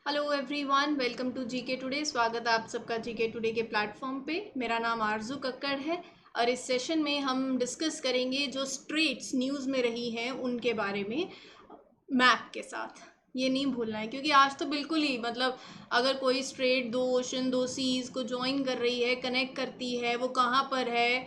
Hello everyone, welcome to GK today. स्वागत है आप सबका जीके टुडे के प्लेटफॉर्म पे। मेरा नाम आरजू कक्कड़ है और इस सेशन में हम डिस्कस करेंगे जो स्ट्रेट्स न्यूज़ में रही हैं उनके बारे में मैप के साथ। ये नहीं भूलना है क्योंकि आज तो बिल्कुल ही अगर कोई स्ट्रेट दो ओशन दो सीज को ज्वाइन कर रही है, कनेक्ट करती है, वो कहाँ पर है,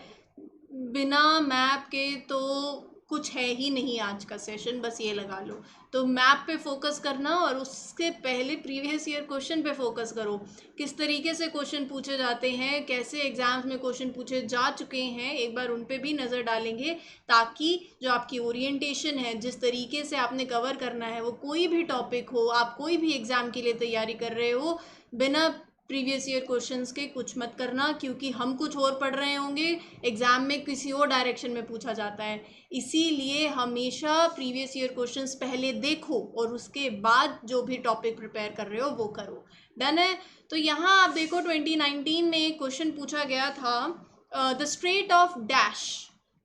बिना मैप के तो कुछ है ही नहीं आज का सेशन, बस ये लगा लो। तो मैप पे फोकस करना और उसके पहले प्रीवियस ईयर क्वेश्चन पे फोकस करो। किस तरीके से क्वेश्चन पूछे जाते हैं, कैसे एग्जाम्स में क्वेश्चन पूछे जा चुके हैं, एक बार उन पे भी नज़र डालेंगे ताकि जो आपकी ओरिएंटेशन है, जिस तरीके से आपने कवर करना है, वो कोई भी टॉपिक हो, आप कोई भी एग्ज़ाम के लिए तैयारी कर रहे हो, बिना प्रीवियस ईयर क्वेश्चंस के कुछ मत करना क्योंकि हम कुछ और पढ़ रहे होंगे, एग्ज़ाम में किसी और डायरेक्शन में पूछा जाता है। इसीलिए हमेशा प्रीवियस ईयर क्वेश्चंस पहले देखो और उसके बाद जो भी टॉपिक प्रिपेयर कर रहे हो वो करो। डन है? तो यहाँ आप देखो 2019 में एक क्वेश्चन पूछा गया था, the strait of dash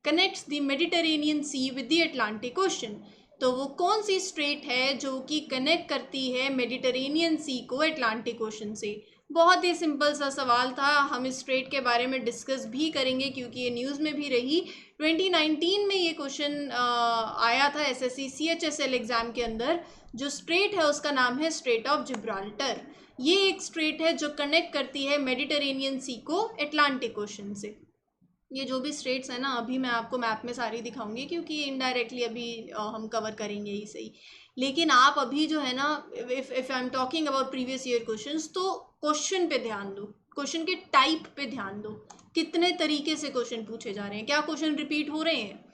connects the Mediterranean sea with the Atlantic ocean. तो वो कौन सी स्ट्रेट है जो कि कनेक्ट करती है मेडिटेरेनियन सी को अटलांटिक ओशन से? बहुत ही सिंपल सा सवाल था। हम इस स्ट्रेट के बारे में डिस्कस भी करेंगे क्योंकि ये न्यूज़ में भी रही। 2019 में ये क्वेश्चन आया था एसएससी सीएचएसएल एग्ज़ाम के अंदर। जो स्ट्रेट है उसका नाम है स्ट्रेट ऑफ जिब्राल्टर। ये एक स्ट्रेट है जो कनेक्ट करती है मेडिटेरेनियन सी को अटलांटिक ओशन से। ये जो भी स्टेट्स है ना, अभी मैं आपको मैप में सारी दिखाऊंगी क्योंकि इनडायरेक्टली अभी हम कवर करेंगे ही सही। लेकिन आप अभी जो है ना, if I am talking about previous year questions, तो क्वेश्चन पे ध्यान दो, क्वेश्चन के टाइप पे ध्यान दो, कितने तरीके से क्वेश्चन पूछे जा रहे हैं, क्या क्वेश्चन रिपीट हो रहे हैं।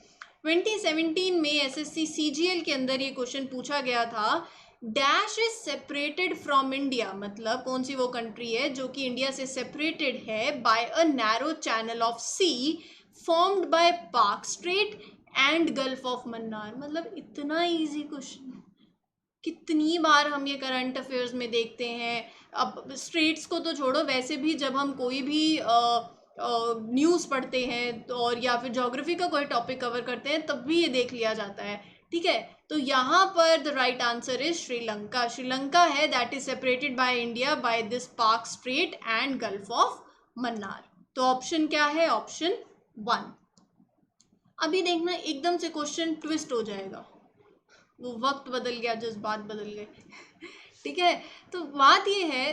2017 में एसएससी सीजीएल के अंदर ये क्वेश्चन पूछा गया था, dash is separated from India, मतलब कौन सी वो कंट्री है जो कि इंडिया से सेपरेटेड है by a narrow channel of sea formed by Palk strait and gulf of Mannar. मतलब इतना इजी क्वेश्चन, कितनी बार हम ये करंट अफेयर्स में देखते हैं। अब स्ट्रेट्स को तो छोड़ो, वैसे भी जब हम कोई भी न्यूज़ पढ़ते हैं तो, और या फिर ज्योग्राफी का कोई टॉपिक कवर करते हैं, तब भी ये देख लिया जाता है। ठीक है, तो यहाँ पर the right answer is Sri Lanka. Sri Lanka है that is separated by India by this Palk strait and gulf of Mannar. तो ऑप्शन क्या है? ऑप्शन 1। अभी देखना, एकदम से क्वेश्चन ट्विस्ट हो जाएगा, वो वक्त बदल गया, जज्बात बदल गए। ठीक है, तो बात ये है,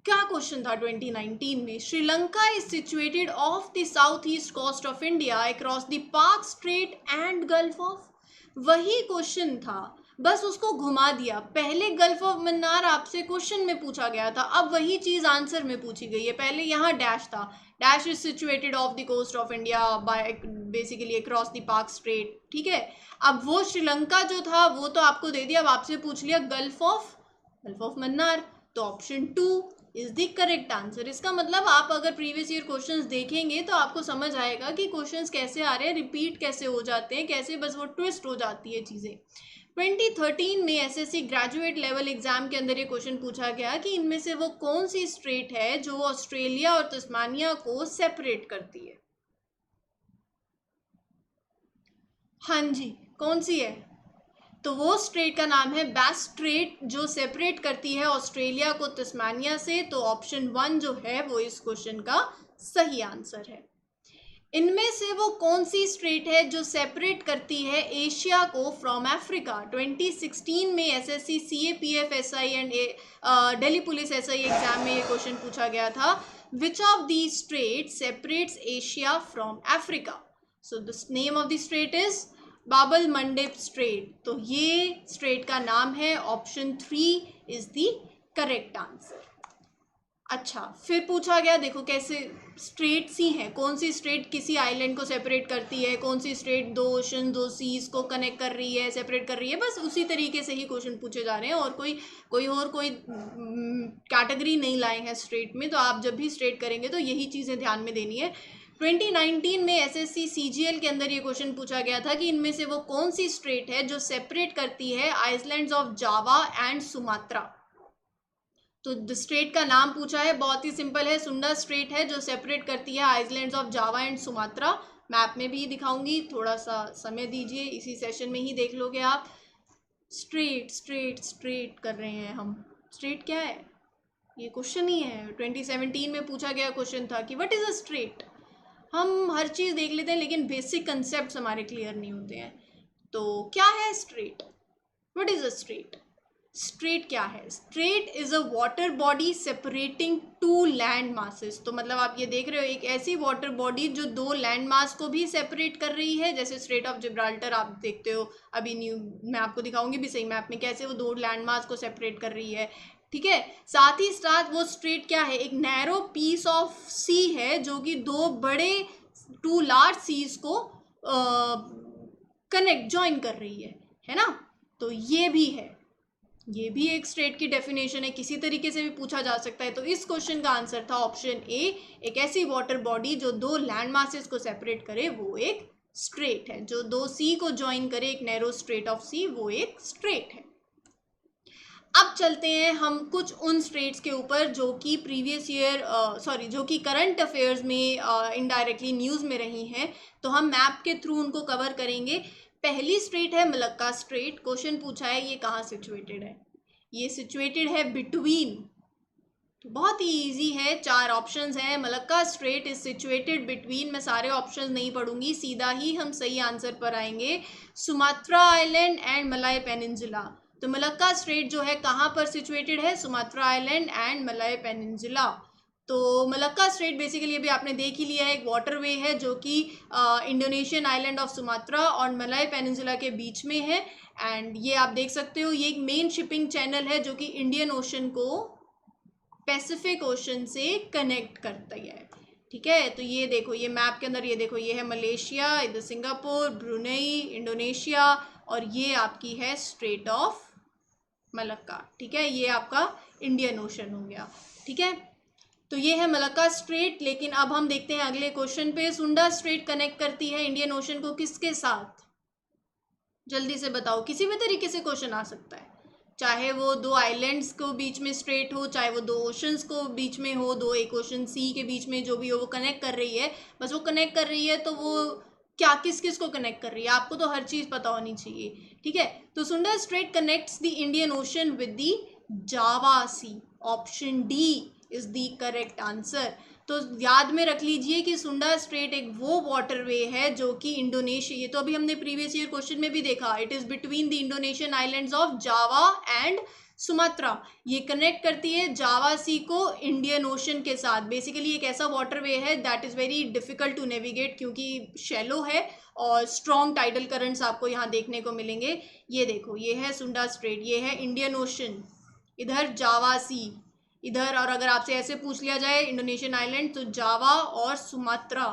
क्या क्वेश्चन था 2019 में? Sri Lanka is situated off the south east coast of India across the Palk strait and gulf of. वही क्वेश्चन था, बस उसको घुमा दिया। पहले गल्फ ऑफ मन्नार आपसे क्वेश्चन में पूछा गया था, अब वही चीज आंसर में पूछी गई है। पहले यहाँ डैश था, dash is situated off the coast of India by basically across the Palk strait. ठीक है, अब वो श्रीलंका जो था वो तो आपको दे दिया, अब आपसे पूछ लिया गल्फ ऑफ मन्नार। तो option 2 is the correct answer. इसका मतलब आप अगर प्रीवियस ईयर क्वेश्चंस देखेंगे तो आपको समझ आएगा कि क्वेश्चंस कैसे आ रहे हैं, रिपीट कैसे हो जाते हैं, कैसे बस वो ट्विस्ट हो जाती है चीज़ें। 2013 में एसएससी ग्रेजुएट लेवल एग्जाम के अंदर ये क्वेश्चन पूछा गया कि इनमें से वो कौन सी स्टेट है जो ऑस्ट्रेलिया और तस्मानिया को सेपरेट करती है। हाँ जी, कौन सी है? तो वो स्ट्रेट का नाम है बैस स्ट्रेट, जो सेपरेट करती है ऑस्ट्रेलिया को तस्मानिया से। तो ऑप्शन 1 जो है वो इस क्वेश्चन का सही आंसर है। इनमें से वो कौन सी स्ट्रेट है जो सेपरेट करती है एशिया को फ्रॉम अफ्रीका? 2016 में SSC CAPF SI and Delhi police SI exam में ये क्वेश्चन पूछा गया था, which of the straight separates Asia from Africa? So the name of the straight is Babal Mandeb straight. तो ये स्ट्रेट का नाम है। Option 3 is the correct answer. अच्छा, फिर पूछा गया, देखो कैसे स्ट्रेट सी हैं, कौन सी स्ट्रेट किसी आइलैंड को सेपरेट करती है, कौन सी स्ट्रेट दो ओशन दो सीज को कनेक्ट कर रही है, सेपरेट कर रही है। बस उसी तरीके से ही क्वेश्चन पूछे जा रहे हैं और कोई कैटेगरी नहीं लाए हैं स्ट्रेट में। तो आप जब भी स्ट्रेट करेंगे तो यही चीज़ें ध्यान में देनी है। 2019 में एसएससी सीजीएल के अंदर ये क्वेश्चन पूछा गया था कि इनमें से वो कौन सी स्ट्रेट है जो सेपरेट करती है islands of Java and Sumatra. तो द स्ट्रेट का नाम पूछा है, बहुत ही सिंपल है, सुंडा स्ट्रेट है जो सेपरेट करती है islands of Java and Sumatra. Map में भी दिखाऊंगी, थोड़ा सा समय दीजिए, इसी सेशन में ही देख लोगे आप। स्ट्रेट स्ट्रेट स्ट्रेट कर रहे हैं हम। स्ट्रेट क्या है? ये क्वेश्चन ही है, 2017 में पूछा गया क्वेश्चन था कि व्हाट इज़ अ स्ट्रेट। हम हर चीज़ देख लेते हैं लेकिन बेसिक कंसेप्ट हमारे क्लियर नहीं होते हैं। तो क्या है strait? What is a strait? Strait क्या है? Strait is a water body separating two land masses. तो मतलब आप ये देख रहे हो एक ऐसी वाटर बॉडी जो दो लैंड मास को भी सेपरेट कर रही है, जैसे स्ट्रेट ऑफ जिब्राल्टर आप देखते हो अभी न्यू, मैं आपको दिखाऊंगी भी सही मैप में कैसे वो दो लैंड मास को सेपरेट कर रही है। ठीक है, साथ ही साथ वो स्ट्रेट क्या है? एक नैरो पीस ऑफ सी है जो कि दो बड़े टू लार्ज सीज को कनेक्ट ज्वाइन कर रही है ना। तो ये भी है, ये भी एक स्ट्रेट की डेफिनेशन है, किसी तरीके से भी पूछा जा सकता है। तो इस क्वेश्चन का आंसर था ऑप्शन ए, एक ऐसी वाटर बॉडी जो दो लैंड मासेस को सेपरेट करे वो एक स्ट्रेट है। जो दो सी को ज्वाइन करे एक नैरो स्ट्रेट ऑफ सी, वो एक स्ट्रेट है। अब चलते हैं हम कुछ उन स्ट्रेट्स के ऊपर जो कि प्रीवियस ईयर जो कि करंट अफेयर्स में इनडायरेक्टली न्यूज़ में रही हैं। तो हम मैप के थ्रू उनको कवर करेंगे। पहली स्ट्रेट है मलक्का स्ट्रेट। क्वेश्चन पूछा है ये कहाँ सिचुएटेड है? ये सिचुएटेड है बिटवीन, तो बहुत ही इजी है, चार ऑप्शंस हैं। Malacca strait is situated between, मैं सारे ऑप्शंस नहीं पढ़ूंगी, सीधा ही हम सही आंसर पर आएंगे, Sumatra island and Malay peninsula. तो मलक्का स्ट्रेट जो है कहाँ पर सिचुएटेड है? Sumatra island and Malay peninsula. तो मलक्का स्ट्रेट बेसिकली अभी आपने देख ही लिया है, एक वाटरवे है जो कि इंडोनेशियन आइलैंड ऑफ सुमात्रा और मलाय पेनिनसुला के बीच में है। एंड ये आप देख सकते हो, ये एक मेन शिपिंग चैनल है जो कि इंडियन ओशन को पैसिफिक ओशन से कनेक्ट करता है। ठीक है, तो ये देखो, ये मैप के अंदर ये देखो, ये है मलेशिया, इधर सिंगापुर, ब्रुनेई, इंडोनेशिया, और ये आपकी है स्ट्रेट ऑफ मलक्का। ठीक है, ये आपका इंडियन ओशन हो गया। ठीक है, तो ये है मलक्का स्ट्रेट। लेकिन अब हम देखते हैं अगले क्वेश्चन पे, सुंडा स्ट्रेट कनेक्ट करती है इंडियन ओशन को किसके साथ? जल्दी से बताओ, किसी भी तरीके से क्वेश्चन आ सकता है, चाहे वो दो आइलैंड्स को बीच में स्ट्रेट हो, चाहे वो दो ओशंस को बीच में हो, दो एक ओशन सी के बीच में जो भी हो वो कनेक्ट कर रही है। बस वो कनेक्ट कर रही है, तो वो क्या किस किस को कनेक्ट कर रही है आपको तो हर चीज़ पता होनी चाहिए। ठीक है, तो Sunda strait connects the Indian ocean with the Java sea. Option D is the correct answer. तो याद में रख लीजिए कि सुंडा स्ट्रेट एक वो वाटरवे है जो कि इंडोनेशिया, ये तो अभी हमने प्रीवियस ईयर क्वेश्चन में भी देखा, it is between the Indonesian islands of Java and Sumatra. ये कनेक्ट करती है जावा सी को इंडियन ओशन के साथ। बेसिकली एक ऐसा वाटरवे है that is very difficult to navigate क्योंकि शैलो है और स्ट्रॉन्ग टाइडल करंट्स आपको यहाँ देखने को मिलेंगे। ये देखो, ये है सुंडा स्ट्रेट, ये है इंडियन ओशन, इधर जावा सी, इधर, और अगर आपसे ऐसे पूछ लिया जाए इंडोनेशियन आइलैंड तो जावा और सुमात्रा,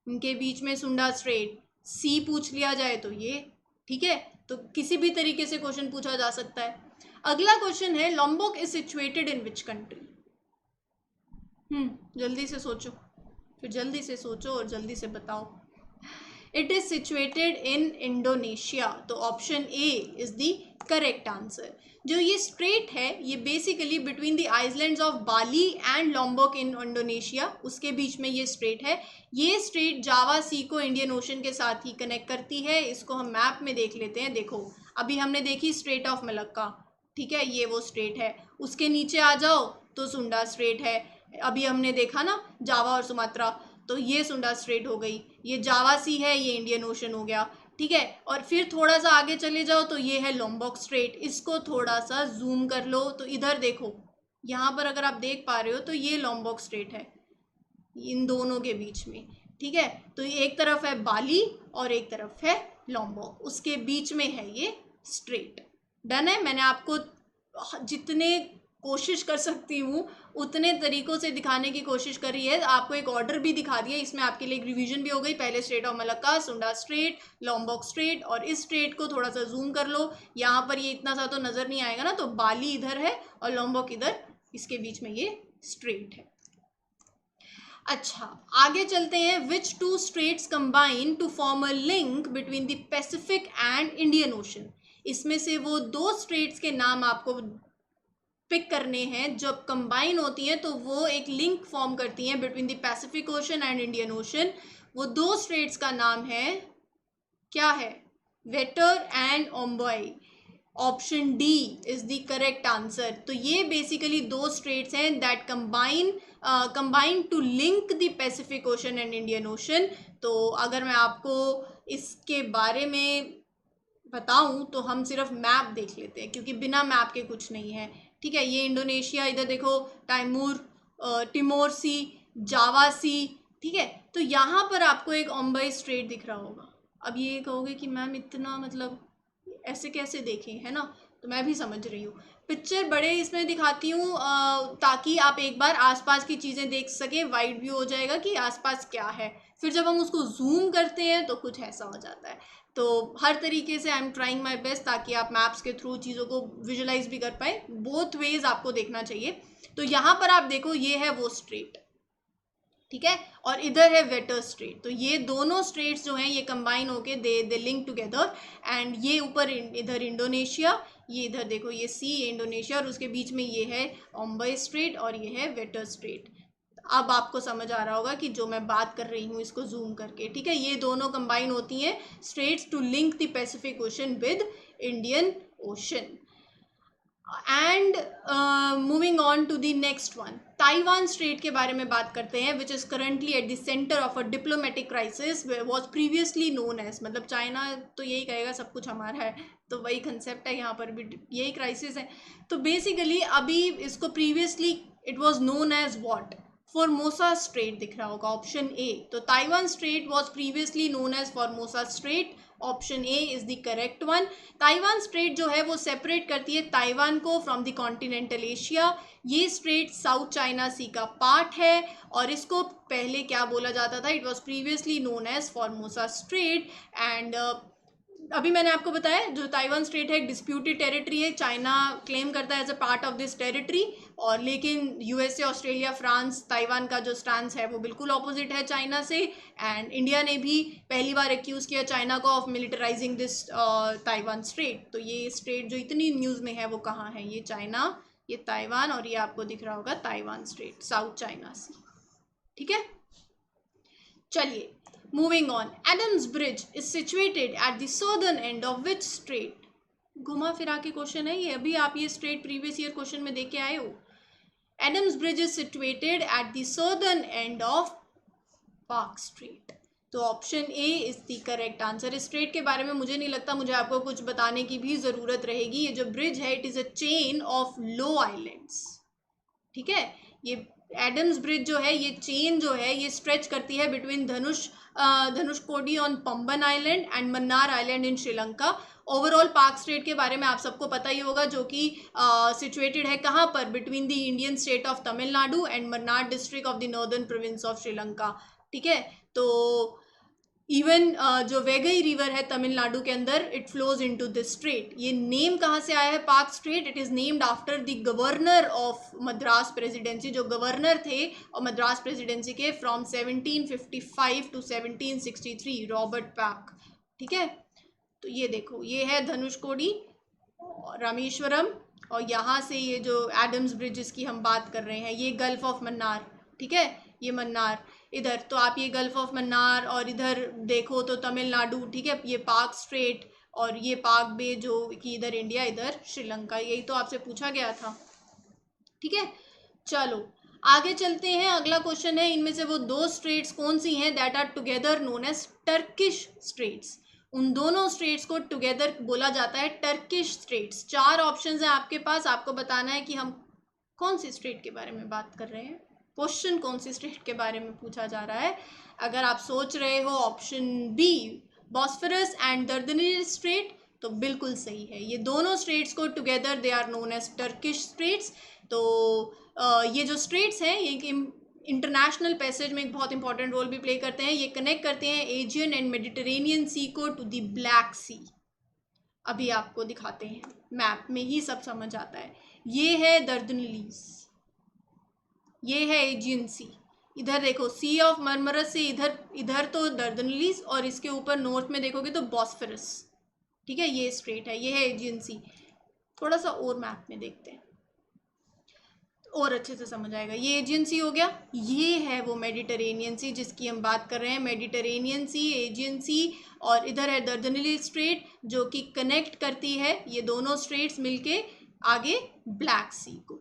इनके बीच में सुंडा स्ट्रेट, सी पूछ लिया जाए तो ये। ठीक है, तो किसी भी तरीके से क्वेश्चन पूछा जा सकता है। अगला क्वेश्चन है, Lombok is situated in which country? जल्दी से सोचो, फिर जल्दी से सोचो और जल्दी से बताओ। It is situated in Indonesia. तो option A is the correct answer. जो ये स्ट्रेट है ये basically between the islands of Bali and Lombok in Indonesia, उसके बीच में ये स्ट्रेट है। ये स्ट्रेट जावा सी को इंडियन ओशन के साथ ही कनेक्ट करती है। इसको हम मैप में देख लेते हैं। देखो, अभी हमने देखी स्ट्रेट ऑफ मलक्का, ठीक है, ये वो स्ट्रेट है। उसके नीचे आ जाओ तो सुंडा स्ट्रेट है। अभी हमने देखा ना जावा और सुमात्रा, तो ये सुंडा स्ट्रेट हो गई। ये जावा सी है, ये इंडियन ओशन हो गया। ठीक है, और फिर थोड़ा सा आगे चले जाओ तो ये है लॉम्बोक स्ट्रेट। इसको थोड़ा सा जूम कर लो तो इधर देखो, यहाँ पर अगर आप देख पा रहे हो तो ये लॉम्बोक स्ट्रेट है इन दोनों के बीच में। ठीक है, तो ये एक तरफ है बाली और एक तरफ है लॉम्बोक, उसके बीच में है ये स्ट्रेट। डन है, मैंने आपको जितने कोशिश कर सकती हूँ उतने तरीकों से दिखाने की कोशिश करी है। आपको एक ऑर्डर भी दिखा दिया, इसमें आपके लिए एक रिवीजन भी हो गई। पहले स्ट्रेट ऑफ मलक्का, सुंडा स्ट्रेट, लॉम्बोक स्ट्रेट, और इस स्ट्रेट को थोड़ा सा जूम कर लो, यहाँ पर ये इतना सा तो नज़र नहीं आएगा ना, तो बाली इधर है और लॉम्बोक इधर, इसके बीच में ये स्ट्रेट है। अच्छा, आगे चलते हैं। Which two straits combine to form a link between the Pacific and Indian Ocean? इसमें से वो दो स्ट्रेट्स के नाम आपको पिक करने हैं, जब कंबाइन होती हैं तो वो एक लिंक फॉर्म करती हैं between the Pacific Ocean and Indian Ocean. वो दो स्ट्रेट्स का नाम है, क्या है? Wetar and Ombai. Option D is the correct answer. तो ये बेसिकली दो स्ट्रेट्स हैं that combine to link the Pacific Ocean and Indian Ocean. तो अगर मैं आपको इसके बारे में बताऊं तो हम सिर्फ मैप देख लेते हैं, क्योंकि बिना मैप के कुछ नहीं है। ठीक है, ये इंडोनेशिया, इधर देखो टिमोर सी, जावा सी। ठीक है, तो यहाँ पर आपको एक ओम्बई स्ट्रेट दिख रहा होगा। अब ये कहोगे कि मैम इतना मतलब ऐसे कैसे देखें, है ना, तो मैं भी समझ रही हूँ। पिक्चर बड़े इसमें दिखाती हूँ ताकि आप एक बार आसपास की चीज़ें देख सकें, वाइड व्यू हो जाएगा कि आसपास क्या है। फिर जब हम उसको जूम करते हैं तो कुछ ऐसा हो जाता है। तो हर तरीके से I am trying my best ताकि आप मैप्स के थ्रू चीज़ों को विजुलाइज भी कर पाए। बोथ वेज आपको देखना चाहिए। तो यहाँ पर आप देखो, ये है वो स्ट्रेट, ठीक है, और इधर है वेटर स्ट्रेट। तो ये दोनों स्ट्रेट्स जो हैं ये कंबाइन होके दे लिंक टुगेदर। एंड ये ऊपर इधर इंडोनेशिया, ये इधर देखो ये सी इंडोनेशिया, और उसके बीच में ये है ओम्बई स्ट्रेट और ये है वेटर स्ट्रेट। अब आपको समझ आ रहा होगा कि जो मैं बात कर रही हूँ इसको जूम करके। ठीक है, ये दोनों कंबाइन होती हैं straits to link the Pacific ocean with Indian ocean. And moving on to the next one, Taiwan strait के बारे में बात करते हैं, which is currently at the centre of a diplomatic crisis, was previously known as, मतलब China तो यही कहेगा सब कुछ हमारा है, तो वही कंसेप्ट है, यहाँ पर भी यही क्राइसिस है। तो बेसिकली अभी इसको previously it was known as what, Formosa strait दिख रहा होगा, ऑप्शन ए। तो Taiwan strait was previously known as Formosa strait, option A is the correct one. Taiwan strait जो है वो सेपरेट करती है ताइवान को फ्रॉम द कॉन्टिनेंटल एशिया। ये स्ट्रेट साउथ चाइना सी का पार्ट है, और इसको पहले क्या बोला जाता था, it was previously known as Formosa strait. And अभी मैंने आपको बताया जो ताइवान स्ट्रेट है एक डिस्प्यूटेड टेरिटरी है, चाइना क्लेम करता है as a part of this territory, और लेकिन यूएसए, ऑस्ट्रेलिया, फ्रांस, ताइवान का जो स्टांस है वो बिल्कुल ऑपोजिट है चाइना से। एंड इंडिया ने भी पहली बार एक्यूज किया चाइना को ऑफ मिलिटराइजिंग दिस ताइवान स्ट्रेट। तो ये स्ट्रेट जो इतनी न्यूज़ में है वो कहाँ है, ये चाइना, ये ताइवान, और ये आपको दिख रहा होगा Taiwan strait, south China sea. ठीक है, चलिए moving on. Adam's bridge is situated at the southern end of which strait. घुमा फिरा के क्वेश्चन है ये, अभी आप ये स्ट्रेट प्रीवियस ईयर क्वेश्चन में देख के आए हो। Adams bridge is situated at the southern end of park street. तो option A is the correct answer. इस स्ट्रेट के बारे में मुझे नहीं लगता मुझे आपको कुछ बताने की भी ज़रूरत रहेगी। ये जो ब्रिज है it is a chain of low islands. ठीक है, ये एडम्स ब्रिज जो है, ये चेन जो है ये स्ट्रेच करती है between Dhanushkodi on Pamban island and Mannar island in Sri Lanka. Overall park straight के बारे में आप सबको पता ही होगा, जो कि सिचुएटेड है कहाँ पर, between the Indian state of Tamil Nadu and Mannar district of the northern province of Sri Lanka. ठीक है, तो इवन जो वेगई रिवर है तमिलनाडु के अंदर, it flows into this straight. ये नेम कहाँ से आया है park straight, it is named after the governor of Madras presidency, जो गवर्नर थे और मद्रास प्रेसिडेंसी के फ्रॉम 1755 टू 1763, रॉबर्ट पार्क। ठीक है, तो ये देखो ये है धनुषकोडी, रामेश्वरम, और यहाँ से ये जो एडम्स ब्रिज जिसकी हम बात कर रहे हैं, ये गल्फ ऑफ मन्नार। ठीक है, ये मन्नार इधर, तो आप ये गल्फ ऑफ मन्नार और इधर देखो तो तमिलनाडु। ठीक है, ये पार्क स्ट्रेट और ये पार्क बे जो कि इधर इंडिया इधर श्रीलंका, यही तो आपसे पूछा गया था। ठीक है, चलो आगे चलते हैं। अगला क्वेश्चन है, इनमें से वो दो स्ट्रेट्स कौन सी हैं that are together known as Turkish straits. उन दोनों स्ट्रेट्स को टुगेदर बोला जाता है टर्किश स्ट्रेट्स। चार ऑप्शंस हैं आपके पास, आपको बताना है कि हम कौन सी स्ट्रेट के बारे में बात कर रहे हैं। क्वेश्चन कौन सी स्ट्रेट के बारे में पूछा जा रहा है। अगर आप सोच रहे हो option B Bosphorus and Dardanelles strait, तो बिल्कुल सही है। ये दोनों स्ट्रेट्स को together they are known as Turkish straits. तो ये जो स्ट्रेट्स हैं ये इंटरनेशनल पैसेज में एक बहुत इंपॉर्टेंट रोल भी प्ले करते हैं। ये कनेक्ट करते हैं एजियन एंड मेडिटेरेनियन सी को टू द ब्लैक सी। अभी आपको दिखाते हैं, मैप में ही सब समझ आता है। ये है दर्दनीलीज, ये है एजियन सी, इधर देखो सी ऑफ मरमरस से इधर तो दर्दनीलीज, और इसके ऊपर नॉर्थ में देखोगे तो बॉस्फोरस। ठीक है, ये स्ट्रेट है, ये है एजियन सी। थोड़ा सा और मैप में देखते हैं। और अच्छे से समझ आएगा। ये एजियन सी हो गया, ये है वो मेडिटरेनियन सी जिसकी हम बात कर रहे हैं, मेडिटरेनियन सी, एजियन सी, और इधर है दर्दनली स्ट्रेट जो कि कनेक्ट करती है ये दोनों स्ट्रेट्स मिलके आगे ब्लैक सी को।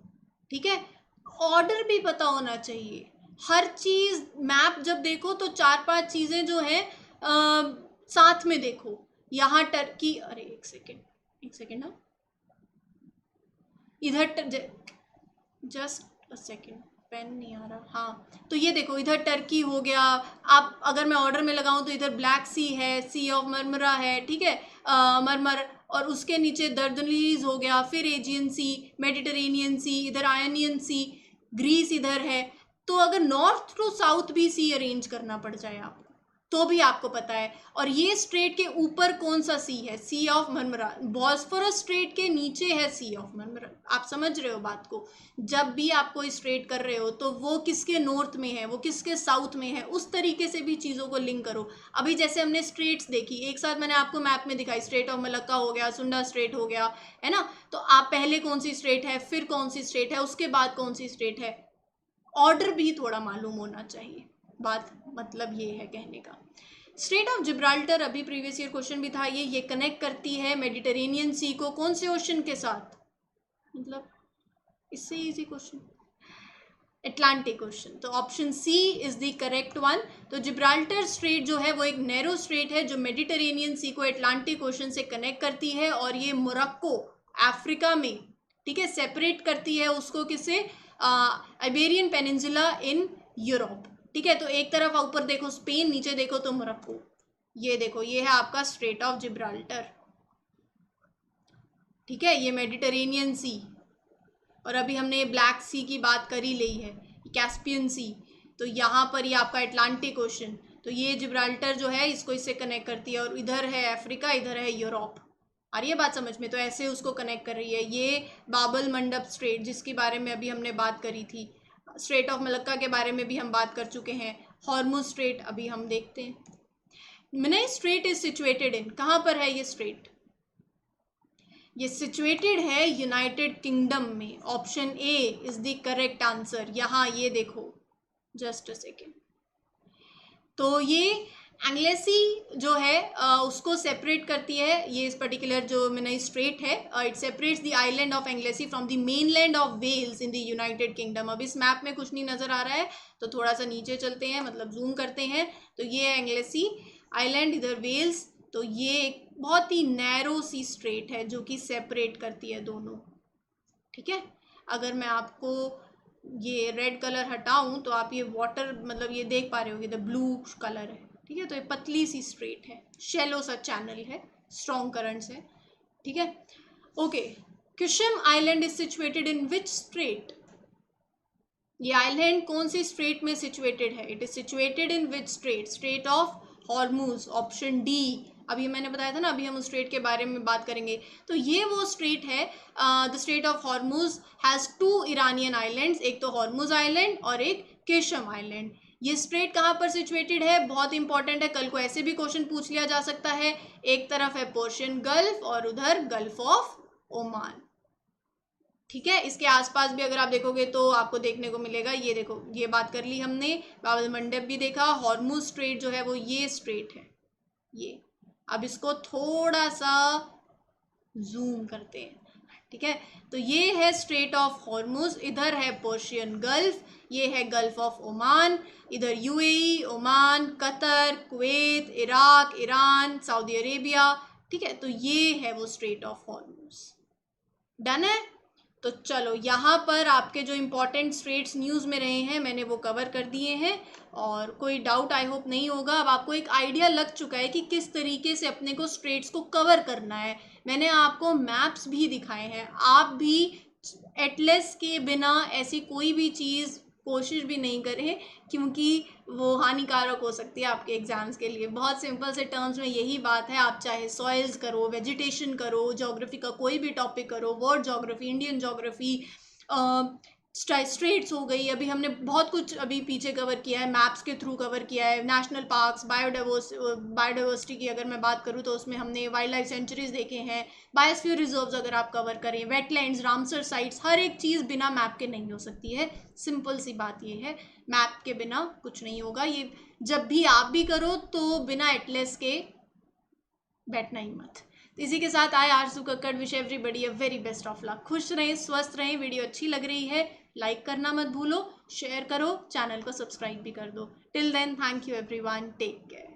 ठीक है, ऑर्डर भी पता होना चाहिए हर चीज़। मैप जब देखो तो 4-5 चीज़ें जो हैं साथ में देखो। यहाँ टर्की, अरे एक सेकेंड ना, इधर जस्ट अ सेकेंड, पेन नहीं आ रहा। हाँ, तो ये देखो इधर टर्की हो गया। आप अगर मैं ऑर्डर में लगाऊं तो इधर ब्लैक सी है, सी ऑफ मरमरा है, ठीक है, मरमर, और उसके नीचे दर्दनीज हो गया, फिर एजियन सी, मेडिटरेनियन सी, इधर आयनियन सी, ग्रीस इधर है। तो अगर नॉर्थ टू साउथ भी सी अरेंज करना पड़ जाए आपको तो भी आपको पता है। और ये स्ट्रेट के ऊपर कौन सा सी है, सी ऑफ मरमरा। बॉस्फोरस स्ट्रेट के नीचे है सी ऑफ मरमरा। आप समझ रहे हो बात को। जब भी आप कोई स्ट्रेट कर रहे हो तो वो किसके नॉर्थ में है, वो किसके साउथ में है, उस तरीके से भी चीज़ों को लिंक करो। अभी जैसे हमने स्ट्रेट्स देखी एक साथ, मैंने आपको मैप में दिखाई, स्ट्रेट ऑफ मलक्का हो गया, सुंडा स्ट्रेट हो गया, है ना। तो आप पहले कौन सी स्ट्रेट है, फिर कौन सी स्ट्रेट है, उसके बाद कौन सी स्ट्रेट है, ऑर्डर भी थोड़ा मालूम होना चाहिए। बात मतलब ये है कहने का। स्ट्रेट ऑफ जिब्राल्टर अभी प्रीवियस ईयर क्वेश्चन भी था, ये कनेक्ट करती है मेडिटेरेनियन सी को कौन से ओशन के साथ, मतलब इससे इजी क्वेश्चन, अटलांटिक ओशन। तो option C is the correct one. तो जिब्राल्टर स्ट्रेट जो है वो एक नैरो स्ट्रेट है जो मेडिटेरेनियन सी को अटलांटिक ओशन से कनेक्ट करती है, और ये मोरक्को अफ्रीका में, ठीक है, सेपरेट करती है उसको किससे, आइबेरियन पेनिनसुला इन यूरोप। ठीक है, तो एक तरफ ऊपर देखो स्पेन, नीचे देखो तो मोरक्को। ये देखो ये है आपका स्ट्रेट ऑफ जिब्राल्टर। ठीक है, ये मेडिटेरेनियन सी, और अभी हमने ब्लैक सी की बात कर ही ली है, कैस्पियन सी। तो यहाँ पर ये आपका अटलांटिक ओशन, तो ये जिब्राल्टर जो है इसको इससे कनेक्ट करती है, और इधर है अफ्रीका, इधर है यूरोप। आ रही है बात समझ में, तो ऐसे उसको कनेक्ट कर रही है। ये बाबल मंडप स्ट्रेट जिसके बारे में अभी हमने बात करी थी, स्ट्रेट ऑफ मलक्का के बारे में भी हम बात कर चुके हैं, हॉर्मुज स्ट्रेट अभी हम देखते हैं। मिनाई स्ट्रेट इज सिचुएटेड इन, कहाँ पर है ये स्ट्रेट, ये सिचुएटेड है यूनाइटेड किंगडम में। Option A is the correct answer. यहाँ ये देखो, जस्ट अ सेकेंड, तो ये एंग्लेसी जो है उसको सेपरेट करती है, ये इस पर्टिकुलर जो मिनाई स्ट्रेट है, it separates the island of Anglesey from the mainland of Wales in the United Kingdom. अब इस मैप में कुछ नहीं नजर आ रहा है तो थोड़ा सा नीचे चलते हैं, मतलब जूम करते हैं, तो ये है एंग्लेसी आइलैंड, इधर वेल्स। तो ये एक बहुत ही नैरो सी स्ट्रेट है जो कि सेपरेट करती है दोनों। ठीक है, अगर मैं आपको ये रेड कलर हटाऊं तो आप ये वाटर, मतलब ये देख पा रहे होगे, द ब्लू कलर है। ठीक है, तो ये पतली सी स्ट्रेट है, शैलो सा चैनल है, स्ट्रॉन्ग करंट्स है। ठीक है, okay. Qeshm island is situated in which strait, ये आइलैंड कौन सी स्ट्रेट में सिचुएटेड है, it is situated in which strait, strait of Hormuz, option D. अभी मैंने बताया था ना, अभी हम उस स्ट्रेट के बारे में बात करेंगे। तो ये वो स्ट्रेट है, the strait of Hormuz has 2 Iranian islands, एक तो हॉर्मुज आइलैंड और एक केशम आइलैंड। ये स्ट्रेट कहाँ पर सिचुएटेड है, बहुत इंपॉर्टेंट है, कल को ऐसे भी क्वेश्चन पूछ लिया जा सकता है। एक तरफ है पर्शियन गल्फ और उधर गल्फ ऑफ ओमान। ठीक है, इसके आसपास भी अगर आप देखोगे तो आपको देखने को मिलेगा, ये देखो ये बात कर ली हमने, बाबल मंडप भी देखा, हॉर्मुज स्ट्रेट जो है वो ये स्ट्रेट है ये। अब इसको थोड़ा सा जूम करते हैं। ठीक है, तो ये है स्ट्रेट ऑफ हॉर्मुज, इधर है पर्शियन गल्फ, ये है गल्फ ऑफ ओमान, इधर UAE, Oman, Qatar, Kuwait, Iraq, Iran, Saudi Arabia. ठीक है, तो ये है वो स्ट्रेट ऑफ हॉर्मुज। डन है, तो चलो यहाँ पर आपके जो इम्पोर्टेंट स्ट्रेट्स न्यूज़ में रहे हैं मैंने वो कवर कर दिए हैं, और कोई डाउट आई होप नहीं होगा। अब आपको एक आइडिया लग चुका है कि किस तरीके से अपने को स्ट्रेट्स को कवर करना है। मैंने आपको मैप्स भी दिखाए हैं, आप भी एटलस के बिना ऐसी कोई भी चीज़ कोशिश भी नहीं करें, क्योंकि वो हानिकारक हो सकती है आपके एग्जाम्स के लिए। बहुत सिंपल से टर्म्स में यही बात है, आप चाहे सॉइल्स करो, वेजिटेशन करो, ज्योग्राफी का कोई भी टॉपिक करो, world geography, Indian geography, straits हो गई, अभी हमने बहुत कुछ अभी पीछे कवर किया है, मैप्स के थ्रू कवर किया है, नेशनल पार्क्स, बायोडाइवर्सिटी की अगर मैं बात करूँ तो उसमें हमने वाइल्ड लाइफ सेंचुरीज देखे हैं, बायोस्फीयर रिजर्व्स अगर आप कवर करें, वेटलैंड्स, रामसर साइट्स, हर एक चीज़ बिना मैप के नहीं हो सकती है। सिंपल सी बात ये है, मैप के बिना कुछ नहीं होगा। ये जब भी आप भी करो तो बिना एटलस के बैठना ही मत। तो इसी के साथ आए आरजू Kakkar, wish everybody a very best of luck. खुश रहें, स्वस्थ रहें। वीडियो अच्छी लग रही है लाइक करना मत भूलो, शेयर करो, चैनल को सब्सक्राइब भी कर दो। Till then, thank you everyone, take care.